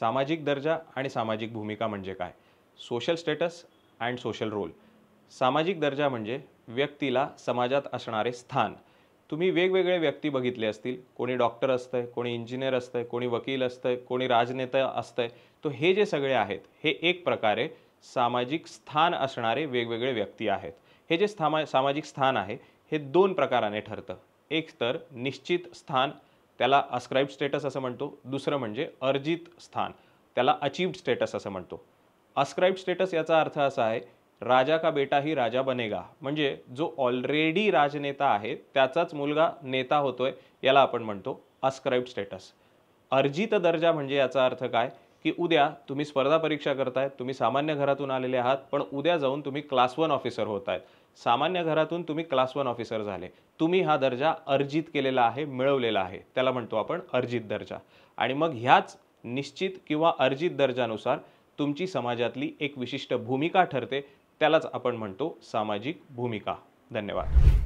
सामाजिक दर्जा आणि सामाजिक भूमिका म्हणजे काय? Social status and social role. सामाजिक दर्जा म्हणजे व्यक्तीला समाजात असणारे स्थान. तुम्ही वेगवेगळे व्यक्ती बघितले असतील. कोणी डॉक्टर असतंय, कोणी इंजिनियर असतंय, कोणी वकील असतंय, कोणी राजनेता असतंय. तो हे जे सगळे आहेत हे एक प्रकारे सामाजिक स्थान असणारे वेगवेगळे व्यक्ती आहेत. हे जे सामाजिक स्थान आहे हे दोन प्रकाराने ठरतं. एक तर निश्चित स्थान, त्याला अस्क्राइब स्टेटस असं म्हणतो. दुसरं म्हणजे अर्जित स्थान, त्याला अचीव्ड स्टेटस असं म्हणतो. अस्क्राइब स्टेटस याचा अर्थ असा आहे, राजा का बेटा ही राजा बनेगा. म्हणजे जो ऑलरेडी राजनेता आहे त्याचाच मुलगा नेता होतोय, याला आपण म्हणतो अस्क्राइब स्टेटस. अर्जित दर्जा म्हणजे याचा अर्थ काय, की उद्या तुम्ही स्पर्धा परीक्षा करताय, तुम्ही सामान्य घरातून आलेले आहात, पण उद्या जाऊन तुम्ही क्लास 1 ऑफिसर होतायत. सामान्य घरातून तुम्ही क्लास 1 ऑफिसर झाले. तुम्ही हा दर्जा अर्जित केलेला आहे, मिळवलेला आहे. त्याला म्हणतो आपण अर्जित दर्जा. आणि मग ह्याच निश्चित किंवा अर्जित दर्जानुसार तुमची समाजातली एक विशिष्ट भूमिका ठरते. त्यालाच आपण म्हणतो सामाजिक भूमिका. धन्यवाद.